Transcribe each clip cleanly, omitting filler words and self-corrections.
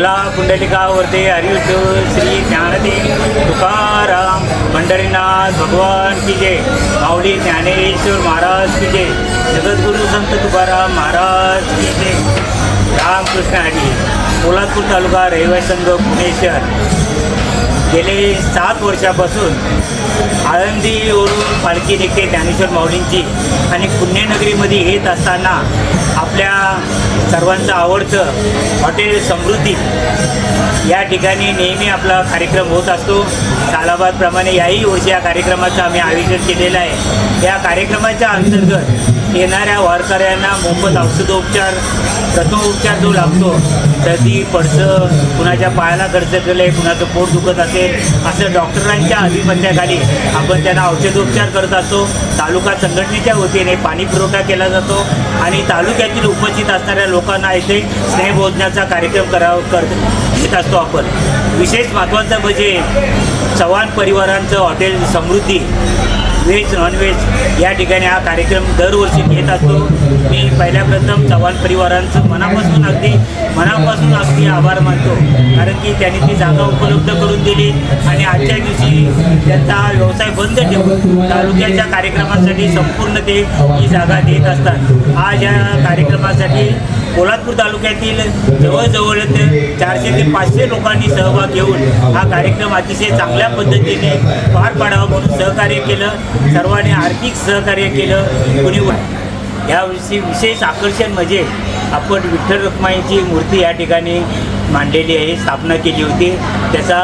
बोला पुंडलिकावरती हरिविठ्ठल श्री ज्ञानदेव तुकाराम पंढरीनाथ भगवान की जय। माऊली ज्ञानेश्वर महाराज की जय। जगद्गुरु संत तुकाराम महाराज की जय। रामकृष्ण हरी। पोलादपूर तालुका रहिवासी संघ पुणे शहर गेले 7 वर्षापासून आळंदीवरून पालखी निघते ज्ञानेश्वर माऊलींची आणि पुण्यनगरीमध्ये येत असताना आपल्या सर्वांचं आवडतं हॉटेल समृद्धी या ठिकाणी नेहमी आपला कार्यक्रम होत असतो। सालाबादप्रमाणे याही वर्षी या कार्यक्रमाचं आम्ही आयोजन केलेलं आहे। या कार्यक्रमाच्या अंतर्गत येणाऱ्या वारकऱ्यांना मोफत औषधोपचार प्रथमोपचार जो लागतो, सर्दी पडसं, कुणाच्या पायाला गरजलेलं आहे, कुणाचं पोट दुखत असेल, असं डॉक्टरांच्या आधिपत्याखाली आपण त्यांना औषधोपचार करत असतो। तालुका संघटनेच्या वतीने पाणी पुरवठा केला जातो आणि तालुक्यातील उपस्थित असणाऱ्या लोकांना इथे स्नेहभोजनाचा कार्यक्रम घेत असतो आपण। विशेष महत्त्वाचं म्हणजे चव्हाण परिवारांचं हॉटेल समृद्धी व्हेज नॉनव्हेज या ठिकाणी हा कार्यक्रम दरवर्षी घेत असतो। मी पहिल्या प्रथम चव्हाण परिवारांचं मनापासून अगदी आभार मानतो, कारण की त्यांनी ती जागा उपलब्ध करून दिली आणि आजच्या दिवशी त्यांचा व्यवसाय बंद ठेवून तालुक्याच्या कार्यक्रमासाठी संपूर्ण ते ही जागा देत असतात। आज या कार्यक्रमासाठी पोलादपूर तालुक्यातील जवळजवळ 400 ते 500 लोकांनी सहभाग घेऊन हा कार्यक्रम अतिशय चांगल्या पद्धतीने पार पाडावा म्हणून सहकार्य केलं। सर्वांनी आर्थिक सहकार्य केलं। कुणी यावर्षी विशेष आकर्षण म्हणजे आपण विठ्ठल रखुमाईची मूर्ती या ठिकाणी मांडलेली आहे, स्थापना केली होती। त्याचा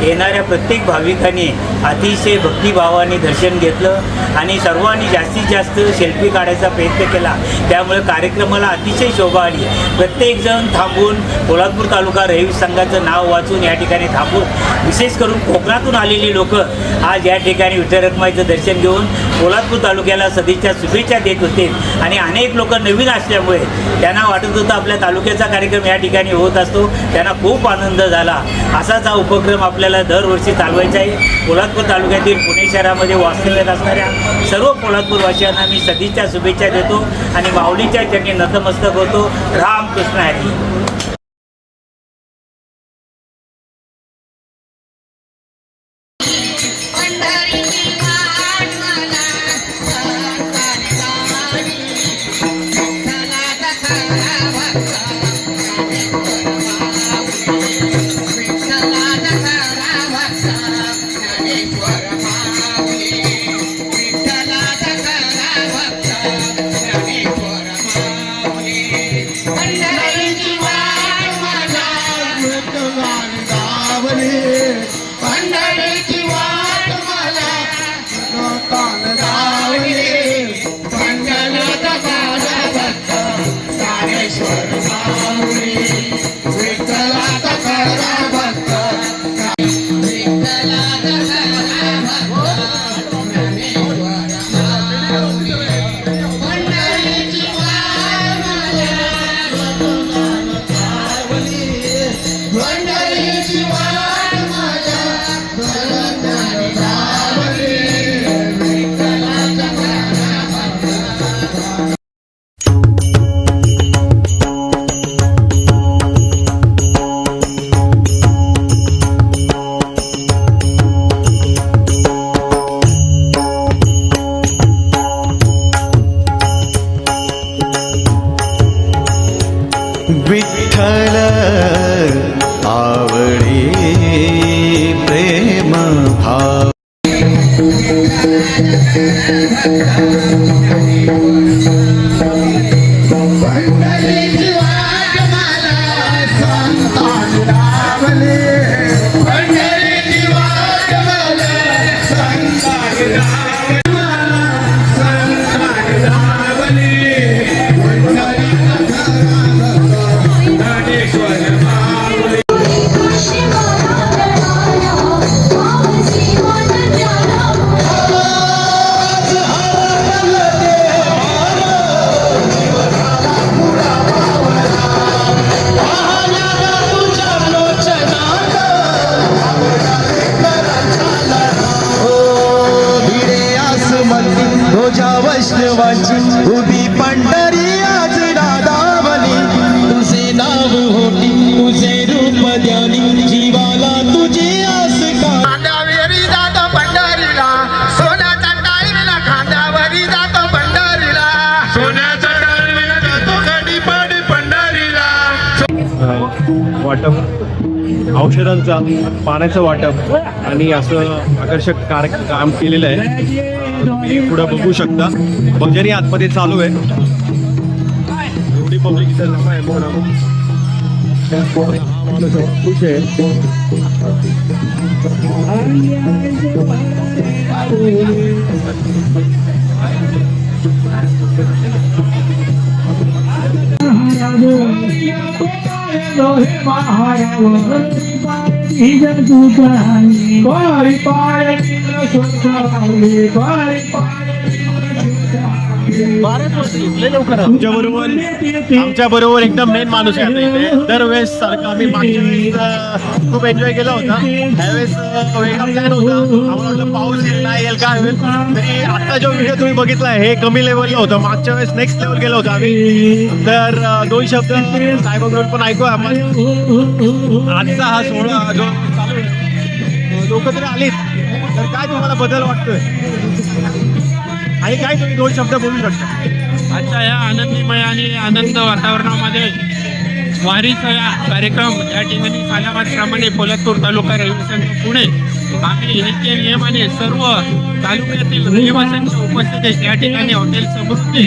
येणाऱ्या प्रत्येक भाविकांनी अतिशय भक्तिभावाने दर्शन घेतलं आणि सर्वांनी जास्तीत जास्त सेल्फी काढायचा प्रयत्न केला। त्यामुळे कार्यक्रमाला अतिशय शोभा आली। प्रत्येकजण थांबून पोलादपूर तालुका रहिवासी संघाचं नाव वाचून या ठिकाणी थांबून विशेष करून कोकणातून आलेली लोक आज या ठिकाणी विठ्ठल रखुमाईचं दर्शन घेऊन पोलादपूर तालुक्याला सदिच्छा शुभेच्छा देत होते आणि अनेक लोक नवीन असल्यामुळे त्यांना वाटत होतं आपल्या तालुक्याचा कार्यक्रम या ठिकाणी होत असतो, त्यांना खूप आनंद झाला। असाच हा उपक्रम आपल्याला दरवर्षी चालवायचा आहे। पोलादपूर तालुक्यातील पुणे शहरामध्ये वास्तव्यात असणाऱ्या सर्व पोलादपूरवासियांना मी सदिच्छा शुभेच्छा देतो आणि माऊलीच्या चरणी नतमस्तक होतो। रामकृष्ण हरी। विठ्ठल आवडी प्रेम भाव वैष्णवाची उभी पंढरी आज नादावली, तुझे नाव होती तुझे रूप वाटप, औषधांचा, पाण्याचं वाटप आणि असं आकर्षक काम केलेलं आहे. तुम्ही पुढं बघू शकता. भजनी आतमध्ये चालू आहे. एवढी पब्लिक इथं जमा आहे. हा माणूस एवढा खुश आहे. आमच्या बरोबर एकदम मेन माणूस आहे आता इथे. दरवेळेस सारखं आम्ही मागच्या वेळेस खूप एन्जॉय केला होता. त्यावेळेस वेगळा प्लॅन होता. आम्हाला वाटलं पाऊस येईल नाही येईल काय होईल. तरी आता जो व्हिडिओ तुम्ही बघितला हे कमी लेवलला होतं. मागच्या वेळेस नेक्स्ट लेवल गेलो होतो आम्ही. तर 2 शब्द साहेबांकडून पण ऐकू आपण. आजचा हा सोहळा जो चालू आहे, लोक तरी आलीत तर काय तुम्हाला बदल वाटतोय आणि काय तुम्ही 2 शब्द बोलू शकता? आजच्या या आनंदीमय आणि आनंद वातावरणामध्ये वारीचा या कार्यक्रम या ठिकाणी सालाबादप्रमाणे पोलादपूर तालुका रहिवासी संघ पुणे आम्ही नित्य नियमाने सर्व तालुक्यातील रहिवाशांच्या उपस्थितीत या ठिकाणी हॉटेल समृद्धी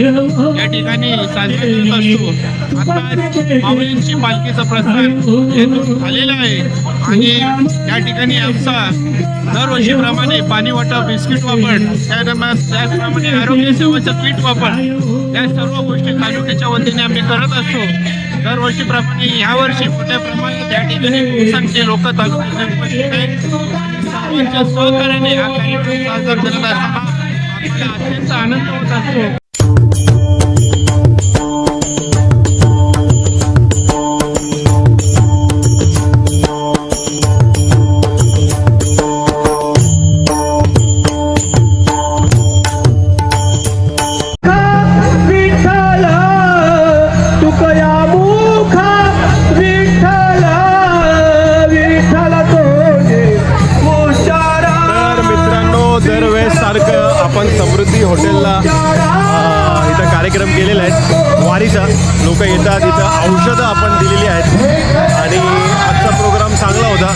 या ठिकाणी साजरा करत असतो. आता माऊलींची पालखीचं प्रस्थान येथून झालेलं आहे आणि या ठिकाणी आमचा दरवर्षीप्रमाणे पाणी वाटप, बिस्किट वापण, त्याचप्रमाणे आरोग्य सेवाचं किट वापण या सर्व गोष्टी तालुक्याच्या वतीने आम्ही करत असतो. दरवर्षीप्रमाणे यावर्षी मोठ्या प्रमाणात या ठिकाणी सांगते लोक तालुक्यात उपस्थित आहेत. सर्वांच्या सहकार्याने हा कार्यक्रम साजरा करत असताना आम्हाला अत्यंत आनंद होत असतो. आपण समृद्धी हॉटेलला इथं कार्यक्रम केलेला आहे वारीचा. लोक येतात, इथं औषधं आपण दिलेली आहेत आणि आजचा प्रोग्राम चांगला होता.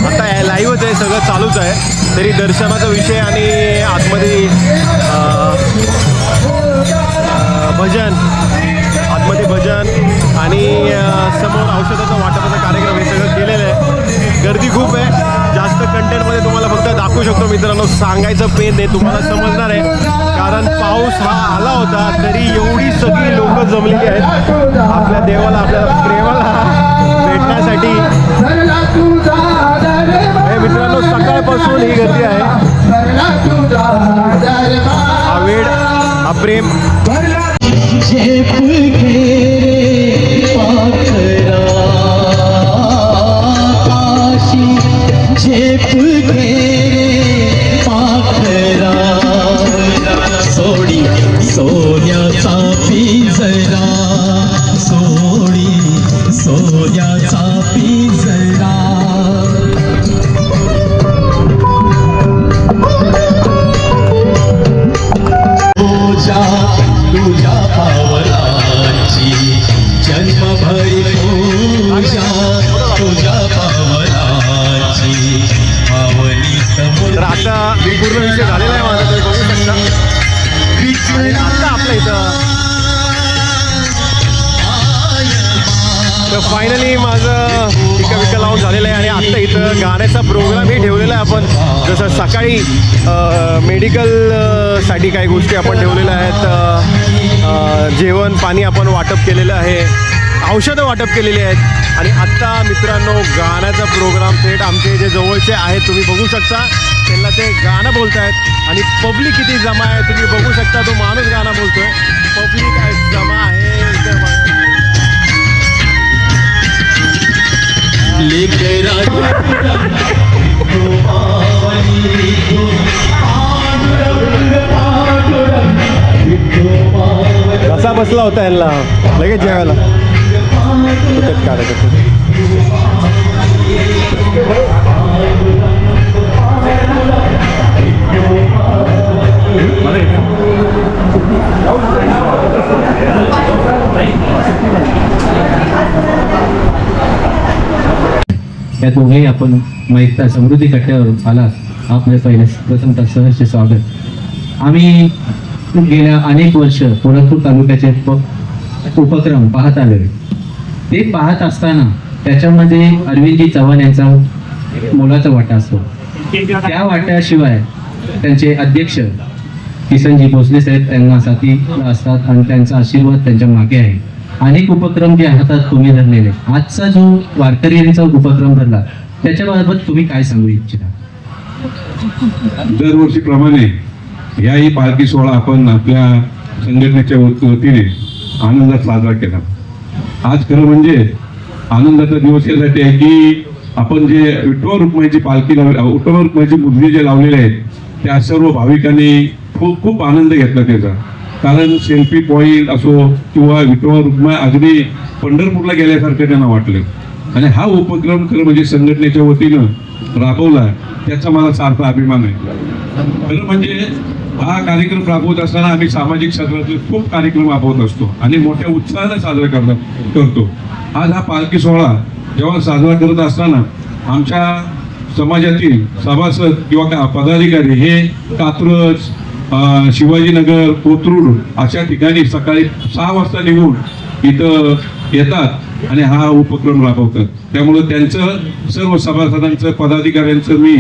आता लाईव्हच आहे, सगळं चालूच आहे. तरी दर्शनाचा विषय आणि आतमध्ये भजन आणि समोर औषधाचा वाटपाचा कार्यक्रम हे सगळं केलेलं आहे. गर्दी खूप आहे. जास्त कंटेंटमध्ये तुम्हाला फक्त दाखवू शकतो मित्रांनो. सांगायचं पेन नाही, तुम्हाला समजणार आहे. कारण पाऊस हा आला होता तरी एवढी सगळी लोक जमलेली आहेत आपल्या देवाला, आपल्या प्रेमाला भेटण्यासाठी. हे मित्रांनो सकाळपासून ही गर्दी आहे. हा वेळ, हा प्रेम. सोन्याचा पिंजरा सोडी, सोन्याचा पिंजरा. तुझ्या पावलाची जन्मभरी पूजा, तुझ्या पावलाची पावनी समुद्र. तर आता पूर्ण विषय झालेला आहे माझा, तुम्ही बघू शकता. आणि आता आपल्या इथं तर फायनली माझं टिका लावून झालेलं आहे आणि आत्ता इथं गाण्याचा प्रोग्रामही ठेवलेला आहे आपण. जसं सकाळी मेडिकलसाठी काही गोष्टी आपण ठेवलेल्या आहेत. जेवण पाणी आपण वाटप केलेलं आहे, औषधं वाटप केलेली आहेत आणि आत्ता मित्रांनो गाण्याचा प्रोग्राम थेट आमचे जे जवळचे आहेत तुम्ही बघू शकता. त्यांना ते गाणं बोलत आहेत आणि पब्लिक किती जमा आहे तुम्ही बघू शकता. तो माणूस गाणं बोलतोय, पब्लिक आहे जमा आहे. कसा बसला होता यांना लगेच जेवायला काढत या दोघेही आपण मैत्रा समृद्धी कट्ट्यावर आलात आपले पहिले प्रथमतः सहर्ष स्वागत. आम्ही गेल्या अनेक वर्ष पोलादपूर तालुक्याचे उपक्रम पाहत आलोय. ते पाहत असताना त्याच्यामध्ये अरविंदजी चव्हाण यांचा मोलाचा वाटा असतो. त्या वाट्याशिवाय त्यांचे अध्यक्ष किसनजी भोसले साहेब त्यांना साथी असतात आणि त्यांचा आशीर्वाद त्यांच्या मागे आहे. अनेक उपक्रम जे हातात तुम्ही धरलेले, आजचा जो वारकऱ्यांचा उपक्रम धरला त्याच्याबाबत तुम्ही काय सांगू इच्छिता? दरवर्षीप्रमाणे याही पालखी सोहळा आपण आपल्या संघटनेच्या वतीने आनंदात साजरा केला. आज खरं म्हणजे आनंदाचा दिवस यासाठी आहे की आपण जे विठ्ठल रुक्माईची पालखी विठ्ठल रुक्माईची मूर्ती जे लावलेले आहेत त्या सर्व भाविकांनी खूप खूप आनंद घेतला त्याचा. कारण सेल्फी पॉईंट असो किंवा विठ्ठल रुक्माई अगदी पंढरपूरला गेल्यासारखं त्यांना वाटलं. आणि हा उपक्रम खरं म्हणजे संघटनेच्या वतीनं राबवला त्याचा मला सार्थ अभिमान आहे. खरं म्हणजे हा कार्यक्रम राबवत असताना आम्ही सामाजिक क्षेत्रातले खूप कार्यक्रम राबवत असतो आणि मोठ्या उत्साहाने साजरा करतो. आज हा पालखी सोहळा जेव्हा साजरा करत असताना आमच्या समाजातील सभासद किंवा पदाधिकारी हे कात्रज, शिवाजीनगर, कोथरूड अशा ठिकाणी सकाळी 6 वाजता निघून इथं येतात आणि हा उपक्रम राबवतात. त्यामुळं त्यांचं सर्व सभासदांचं पदाधिकाऱ्यांचं मी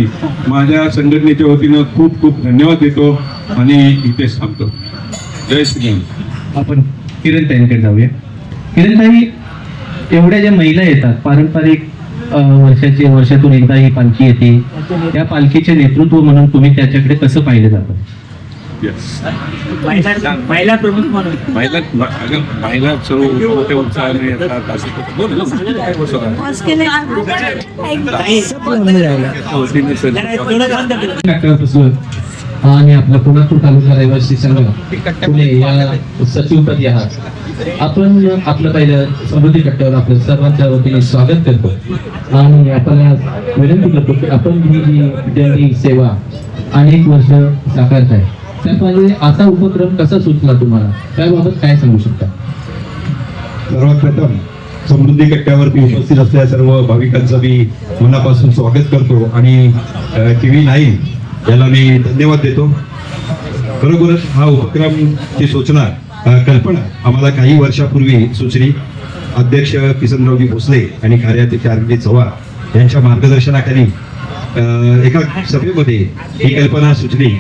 माझ्या संघटनेच्या वतीनं खूप खूप धन्यवाद देतो आणि इथेच थांबतो. जय श्रीराम. आपण किरणताईंकडे जाऊया. किरणताई, एवढ्या ज्या महिला येतात पारंपरिक वर्षातून एकदा ही पालखी येते, त्या पालखीचे नेतृत्व म्हणून तुम्ही त्याच्याकडे कसं पाहिलं जातं? महिला प्रमुख म्हणून महिला सर्व मोठ्या उत्साहाने येतात आणि आपला पुण्यापूर तालुका रहिवासी संघ पुणे या सचिवपदी आहात. आपण आपलं पहिलं समृद्धी कट्ट्यावर आपल्या सर्वांच्या वतीने स्वागत करतो आणि आपल्याला विनंती करतो की आपण ही जी दिंडी सेवा अनेक वर्ष साकारत आहे त्यामध्ये असा उपक्रम कसा सुचला तुम्हाला, त्याबाबत काय सांगू शकता? सर्वात प्रथम समृद्धी कट्ट्यावरती उपस्थित असलेल्या सर्व भाविकांचं मी मनापासून स्वागत करतो आणि TV9 याला मी धन्यवाद देतो. खरोखरच हा उपक्रमची सूचना कल्पना आम्हाला काही वर्षापूर्वी सुचली. अध्यक्ष किसनरावजी भोसले आणि कार्याध्यक्ष अरविंदजी चव्हाण यांच्या मार्गदर्शनाखाली एका सभेमध्ये ही कल्पना सुचली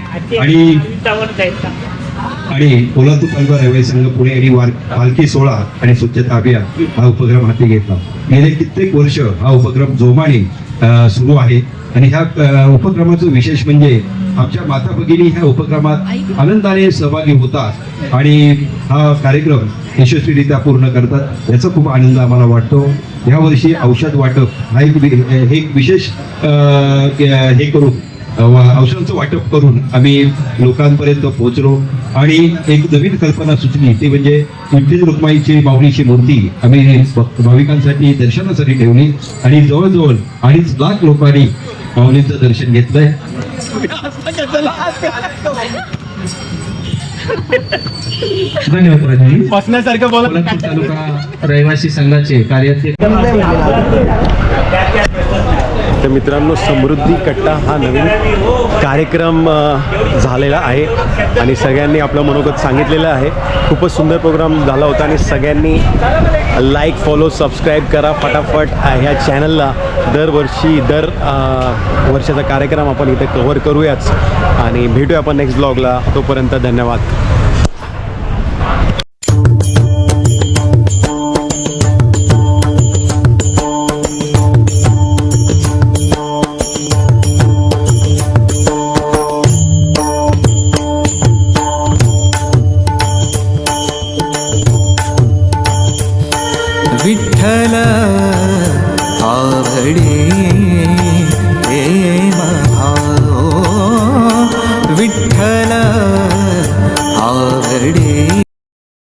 आणि पोलादपूर तालुका रहिवासी संघ पुणे यांनी पालखी सोहळा आणि स्वच्छता अभियान हा उपक्रम हाती घेतला. गेले कित्येक वर्ष हा उपक्रम जोमाने सुरू आहे आणि ह्या उपक्रमाचं विशेष म्हणजे आमच्या माता भगिनी ह्या उपक्रमात आनंदाने सहभागी होतात आणि हा कार्यक्रम यशस्वीरित्या पूर्ण करतात. याचा खूप आनंद आम्हाला वाटतो. यावर्षी औषध वाटप हा एक विशेष हे करून औषधांचं वाटप करून आम्ही लोकांपर्यंत पोहोचलो आणि एक नवीन कल्पना सुचली ती म्हणजे विठ्ठल रुक्माईची माऊलीची मूर्ती आम्ही भाविकांसाठी दर्शनासाठी ठेवली आणि जवळजवळ 2.5 लाख लोकांनी माऊलींचं दर्शन घेतलंय. धन्यवाद राजाजी. बसण्यासारखं बोला. पोलादपूर तालुका रहिवासी संघाचे कार्याध्यक्ष तर मित्रांनो, समृद्धी कट्टा हा नवीन कार्यक्रम झालेला आहे आणि सगळ्यांनी आपलं मनोगत सांगितलेलं आहे. खूपच सुंदर प्रोग्राम झाला होता आणि सगळ्यांनी लाईक, फॉलो, सबस्क्राईब करा फटाफट ह्या चॅनलला. दरवर्षी वर्षाचा कार्यक्रम आपण इथे कव्हर करूयाच आणि भेटूया आपण नेक्स्ट ब्लॉगला. तोपर्यंत धन्यवाद. विठ्ठल आवडे प्रेम भाव, विठ्ठल आवडे.